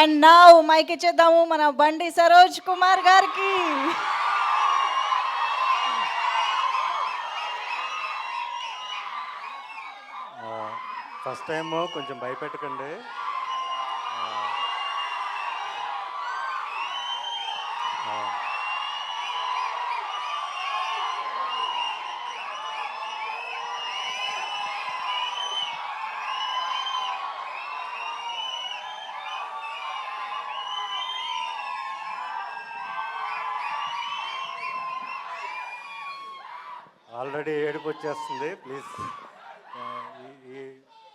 And now mic ఇచ్చేద్దాము మన బండి సరోజ్ కుమార్ గారికి. ఫస్ట్ టైం కొంచెం భయపెట్టకండి. ఆల్రెడీ ఏడుపు వచ్చేస్తుంది. Please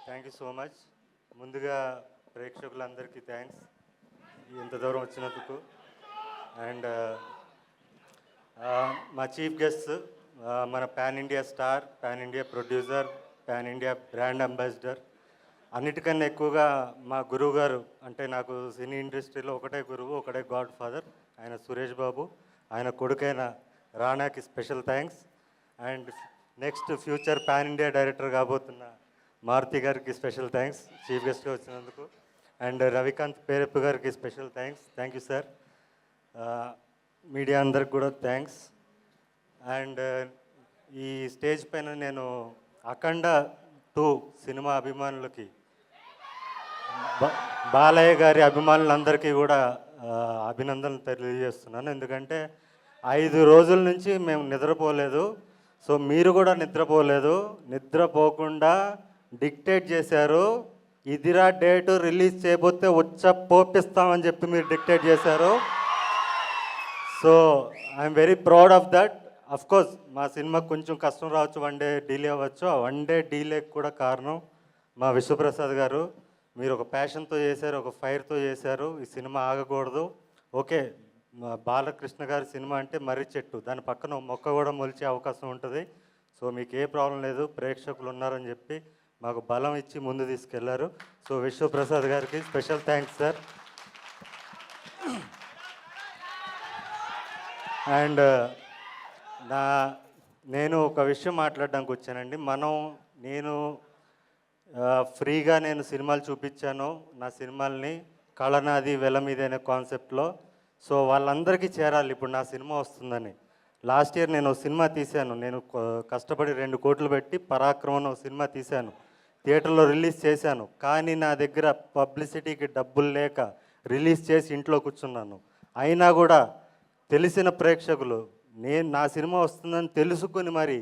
thank you so much. ముందుగా ప్రేక్షకులందరికీ థ్యాంక్స్ ఇంత దూరం వచ్చినందుకు. అండ్ మా చీఫ్ గెస్ట్, మన pan India star, pan India producer, pan India brand ambassador, అన్నిటికన్నా ఎక్కువగా మా గురువు గారు, అంటే నాకు సినీ ఇండస్ట్రీలో ఒకటే గురువు, ఒకటే గాడ్ ఫాదర్, ఆయన సురేష్ బాబు. ఆయన కొడుకైన రానాకి special thanks. And next future pan India director కాబోతున్న మారుతి గారికి స్పెషల్ థ్యాంక్స్ చీఫ్ గెస్ట్గా వచ్చినందుకు. అండ్ రవికాంత్ పేరప్ప గారికి special thanks. Thank you sir. Media అందరికి కూడా థ్యాంక్స్. అండ్ ఈ స్టేజ్ పైన నేను అఖండ 2 సినిమా అభిమానులకి, బాలయ్య గారి అభిమానులందరికీ కూడా అభినందనలు తెలియజేస్తున్నాను. ఎందుకంటే 5 రోజుల నుంచి మేము నిద్రపోలేదు. సో మీరు కూడా నిద్రపోలేదు. నిద్రపోకుండా డిక్టేట్ చేశారు. ఇదిరా డేటు రిలీజ్ చేయబోతే పోపిస్తామని చెప్పి మీరు డిక్టేట్ చేశారు. So I'm very proud of that. Of course మా సినిమాకి కొంచెం కష్టం రావచ్చు, 1 డే డిలే అవ్వచ్చు. ఆ 1 డే డిలేకి కూడా కారణం మా విశ్వప్రసాద్ గారు. మీరు ఒక ప్యాషన్తో చేశారు, ఒక ఫైర్తో చేశారు. ఈ సినిమా ఆగకూడదు. ఓకే, బాలకృష్ణ గారి సినిమా అంటే మర్రి చెట్టు, దాని పక్కన మొక్క కూడా మొలిచే అవకాశం ఉంటుంది. సో మీకు ఏ ప్రాబ్లం లేదు, ప్రేక్షకులు ఉన్నారని చెప్పి మాకు బలం ఇచ్చి ముందు తీసుకెళ్లారు. సో విశ్వప్రసాద్ గారికి స్పెషల్ థ్యాంక్స్ సార్. అండ్ నేను ఒక విషయం మాట్లాడడానికి వచ్చానండి. నేను ఫ్రీగా సినిమాలు చూపించాను, నా సినిమాల్ని కళనాది వెల మీద అనే కాన్సెప్ట్లో. సో వాళ్ళందరికీ చేరాలి ఇప్పుడు నా సినిమా వస్తుందని. లాస్ట్ ఇయర్ నేను సినిమా తీశాను. నేను కష్టపడి 2 కోట్లు పెట్టి పరాక్రమం సినిమా తీశాను, థియేటర్లో రిలీజ్ చేశాను. కానీ నా దగ్గర పబ్లిసిటీకి డబ్బులు లేక రిలీజ్ చేసి ఇంట్లో కూర్చున్నాను. అయినా కూడా తెలిసిన ప్రేక్షకులు నా సినిమా వస్తుందని తెలుసుకుని మరి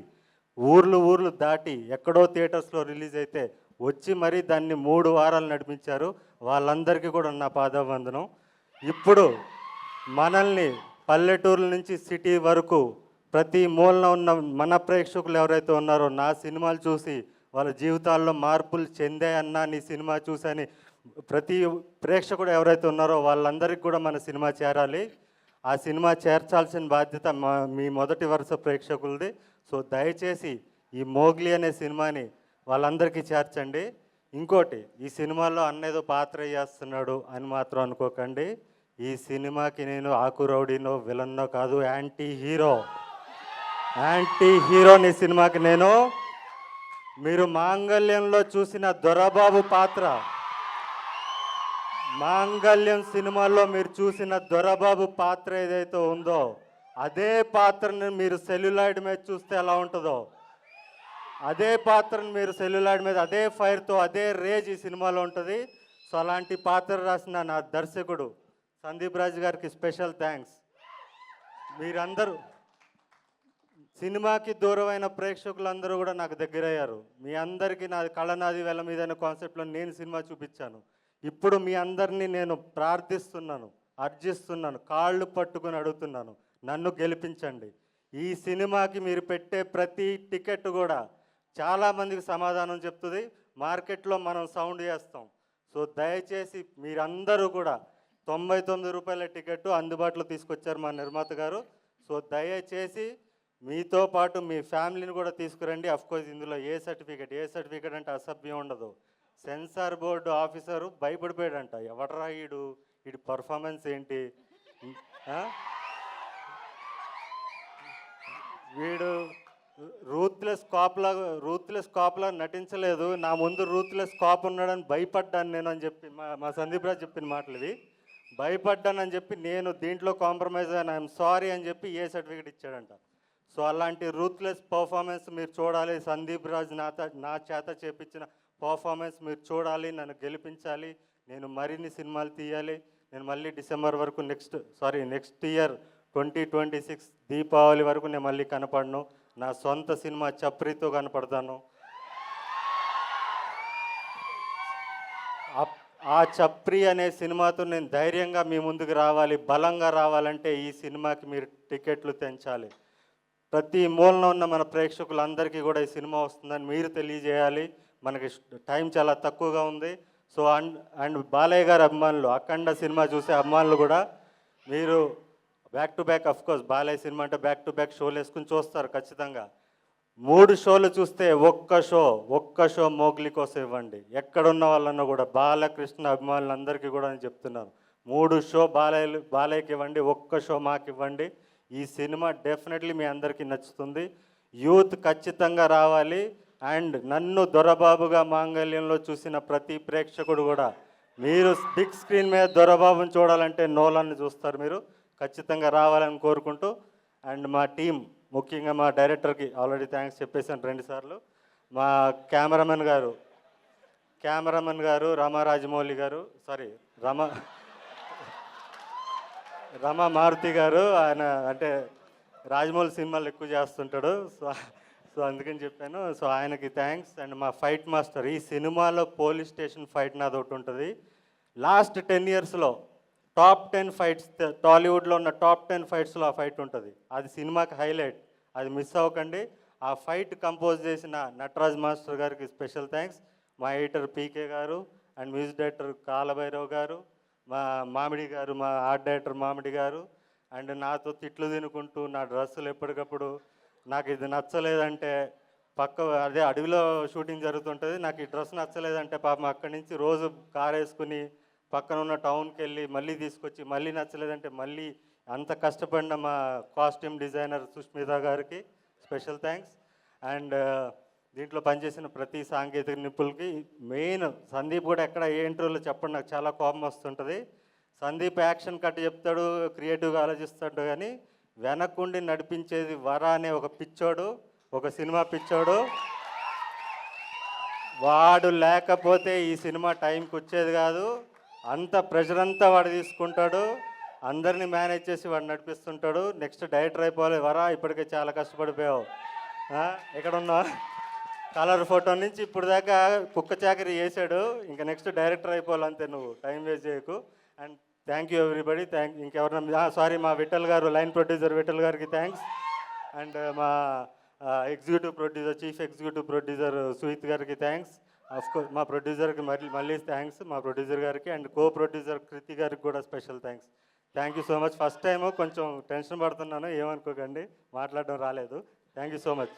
ఊర్లు దాటి ఎక్కడో థియేటర్స్లో రిలీజ్ అయితే వచ్చి మరీ దాన్ని 3 వారాలు నడిపించారు. వాళ్ళందరికీ కూడా నా పాదావందనం. ఇప్పుడు మనల్ని పల్లెటూర్ల నుంచి సిటీ వరకు ప్రతి మూలన ఉన్న మన ప్రేక్షకులు ఎవరైతే ఉన్నారో నా సినిమాలు చూసి వాళ్ళ జీవితాల్లో మార్పులు చెందాయన్నా నీ సినిమా చూసని ప్రతి ప్రేక్షకుడు ఎవరైతే ఉన్నారో వాళ్ళందరికీ కూడా మన సినిమా చేరాలి. ఆ సినిమా చేర్చాల్సిన బాధ్యత మీ మొదటి వరుస ప్రేక్షకులది. సో దయచేసి ఈ మోగ్లీ అనే సినిమాని వాళ్ళందరికీ చేర్చండి. ఇంకోటి, ఈ సినిమాలో అన్నేదో పాత్ర చేస్తున్నాడు అని మాత్రం అనుకోకండి. ఈ సినిమాకి నేను ఆకురౌడీనో విలన్నో కాదు, యాంటీ హీరోని సినిమాకి నేను. మీరు మాంగళ్యంలో చూసిన దొరబాబు పాత్ర, మాంగళ్యం సినిమాలో మీరు చూసిన దొరబాబు పాత్ర ఏదైతే ఉందో అదే పాత్రను మీరు సెల్యులాయిడ్ మీద చూస్తే ఎలా ఉంటుందో, అదే పాత్రను మీరు సెల్యులాయిడ్ మీద అదే ఫైర్తో అదే రేజ్ ఈ సినిమాలో ఉంటుంది. సో అలాంటి పాత్ర రాసిన నా దర్శకుడు సందీప్ రాజ్ గారికి స్పెషల్ థ్యాంక్స్. మీరందరూ సినిమాకి దూరమైన ప్రేక్షకులందరూ కూడా నాకు దగ్గరయ్యారు. మీ అందరికీ నాది కళనాది వెల మీద అనే కాన్సెప్ట్లో నేను సినిమా చూపించాను. ఇప్పుడు మీ అందరినీ నేను ప్రార్థిస్తున్నాను, అర్జిస్తున్నాను, కాళ్ళు పట్టుకుని అడుగుతున్నాను, నన్ను గెలిపించండి. ఈ సినిమాకి మీరు పెట్టే ప్రతి టికెట్ కూడా చాలామందికి సమాధానం చెప్తుంది. మార్కెట్లో మనం సౌండ్ చేస్తాం. సో దయచేసి మీరందరూ కూడా 99 రూపాయల టికెట్ అందుబాటులో తీసుకొచ్చారు మా నిర్మాత గారు. సో దయచేసి మీతో పాటు మీ ఫ్యామిలీని కూడా తీసుకురండి. అఫ్కోర్స్ ఇందులో ఏ సర్టిఫికేట్ అంటే అసభ్యం ఉండదు. సెన్సార్ బోర్డు ఆఫీసరు భయపడిపోయాడంట, ఎవడరా వీడి పర్ఫార్మెన్స్ ఏంటి, వీడు రూత్లెస్ కాప్లా నటించలేదు, నా ముందు రూత్లెస్ కాప్ ఉన్నాడని భయపడ్డాను నేను అని చెప్పి మా సందీప్ రాజ్ చెప్పిన మాటలు ఇవి. భయపడ్డానని చెప్పి నేను దీంట్లో కాంప్రమైజ్ అయినా ఐఎమ్ సారీ అని చెప్పి ఏ సర్టిఫికేట్ ఇచ్చాడంట. సో అలాంటి రూత్లెస్ పర్ఫార్మెన్స్ మీరు చూడాలి. సందీప్ రాజ్ నా చేత చేపించిన పర్ఫార్మెన్స్ మీరు చూడాలి, నన్ను గెలిపించాలి, నేను మరిన్ని సినిమాలు తీయాలి. నేను మళ్ళీ డిసెంబర్ వరకు నెక్స్ట్ ఇయర్ 2026 దీపావళి వరకు నేను మళ్ళీ కనపడను. నా సొంత సినిమా చప్రితో కనపడతాను. ఆ చప్రి అనే సినిమాతో నేను ధైర్యంగా మీ ముందుకు రావాలి. బలంగా రావాలంటే ఈ సినిమాకి మీరు టికెట్లు తెంచాలి. ప్రతి మూలన ఉన్న మన ప్రేక్షకులందరికీ కూడా ఈ సినిమా వస్తుందని మీరు తెలియజేయాలి. మనకి టైం చాలా తక్కువగా ఉంది. సో అండ్ బాలయ్య గారి అభిమానులు, అఖండ సినిమా చూసే అభిమానులు కూడా మీరు back to back, of course Balayya cinema అంటే బ్యాక్ టు బ్యాక్ షోలు వేసుకుని చూస్తారు ఖచ్చితంగా. 3 షోలు చూస్తే ఒక్క షో మోగ్లీ కోసం ఇవ్వండి. ఎక్కడున్న వాళ్ళన్నా కూడా బాలకృష్ణ అభిమానులందరికీ కూడా నేను చెప్తున్నాను, 3 షో బాలయ్యకి ఇవ్వండి, ఒక్క షో మాకు ఇవ్వండి. ఈ సినిమా డెఫినెట్లీ మీ అందరికీ నచ్చుతుంది. యూత్ ఖచ్చితంగా రావాలి. అండ్ నన్ను దొరబాబుగా మాంగళ్యంలో చూసిన ప్రతి ప్రేక్షకుడు కూడా, మీరు బిగ్ స్క్రీన్ మీద దొరబాబుని చూడాలంటే నోలాన్ని చూస్తారు. మీరు ఖచ్చితంగా రావాలని కోరుకుంటూ, అండ్ మా టీం ముఖ్యంగా మా డైరెక్టర్కి ఆల్రెడీ థ్యాంక్స్ చెప్పేసాను 2 సార్లు. మా కెమెరామెన్ గారు రామారాజమౌళి గారు, రమా మారుతి గారు, ఆయన అంటే రాజమౌళి సినిమాలు ఎక్కువ చేస్తుంటాడు. సో అందుకని చెప్పాను. సో ఆయనకి థ్యాంక్స్. అండ్ మా ఫైట్ మాస్టర్, ఈ సినిమాలో పోలీస్ స్టేషన్ ఫైట్ నాది ఒకటి ఉంటుంది. లాస్ట్ 10 ఇయర్స్లో టాప్ 10 ఫైట్స్, టాలీవుడ్లో ఉన్న టాప్ 10 ఫైట్స్లో ఆ ఫైట్ ఉంటుంది. అది సినిమాకి హైలైట్, అది మిస్ అవ్వకండి. ఆ ఫైట్ కంపోజ్ చేసిన నటరాజ్ మాస్టర్ గారికి స్పెషల్ థ్యాంక్స్. మా ఎడిటర్ పీకే గారు అండ్ మ్యూజిక్ డైరెక్టర్ కాలభైరవ్ గారు, మా మామిడి గారు, మా ఆర్ట్ డైరెక్టర్ మామిడి గారు. అండ్ నాతో తిట్లు తినుకుంటూ నా డ్రెస్సులు ఎప్పటికప్పుడు నాకు ఇది నచ్చలేదంటే, అదే అడవిలో షూటింగ్ జరుగుతుంటుంది, నాకు ఈ డ్రెస్ నచ్చలేదంటే పాపం అక్కడి నుంచి రోజు కార్ వేసుకుని పక్కన ఉన్న టౌన్కి వెళ్ళి మళ్ళీ తీసుకొచ్చి, మళ్ళీ నచ్చలేదంటే మళ్ళీ అంత కష్టపడిన మా కాస్ట్యూమ్ డిజైనర్ సుష్మిత గారికి స్పెషల్ థ్యాంక్స్. అండ్ దీంట్లో పనిచేసిన ప్రతి సాంకేతిక నిపుణులకి, మెయిన్ సందీప్ కూడా ఎక్కడ ఏ ఇంటర్వ్యూలో చెప్పండి, నాకు చాలా కోపం వస్తుంటుంది. సందీప్ యాక్షన్ కట్ చెప్తాడు, క్రియేటివ్గా ఆలోచిస్తాడు, కానీ వెనక్కుండి నడిపించేది వర అనే ఒక పిచ్చోడు, ఒక సినిమా పిచ్చోడు. వాడు లేకపోతే ఈ సినిమా టైంకి వచ్చేది కాదు. అంత ప్రెషర్ అంతా వాడు తీసుకుంటాడు, అందరినీ మేనేజ్ చేసి వాడు నడిపిస్తుంటాడు. నెక్స్ట్ డైరెక్టర్ అయిపోవాలి. వరా ఇప్పటికే చాలా కష్టపడిపోయావు, ఎక్కడున్నా కలర్ ఫోటో నుంచి ఇప్పుడు దాకా కుక్క చాకరీ చేశాడు, ఇంకా నెక్స్ట్ డైరెక్టర్ అయిపోవాలంతే, నువ్వు టైం వేస్ట్ చేయకు. And thank you everybody. ఇంకెవరన్నా మా విఠల్ గారు, లైన్ ప్రొడ్యూసర్ విఠల్ గారికి థ్యాంక్స్. అండ్ మా చీఫ్ ఎగ్జిక్యూటివ్ ప్రొడ్యూసర్ సుహిత్ గారికి థ్యాంక్స్. అఫ్కోర్స్ మా ప్రొడ్యూసర్కి మళ్ళీ థ్యాంక్స్, మా ప్రొడ్యూసర్ గారికి. అండ్ కో ప్రొడ్యూసర్ కృతి గారికి కూడా special thanks. Thank you so much. First time కొంచెం టెన్షన్ పడుతున్నాను, ఏమనుకోకండి, మాట్లాడడం రాలేదు. Thank you so much.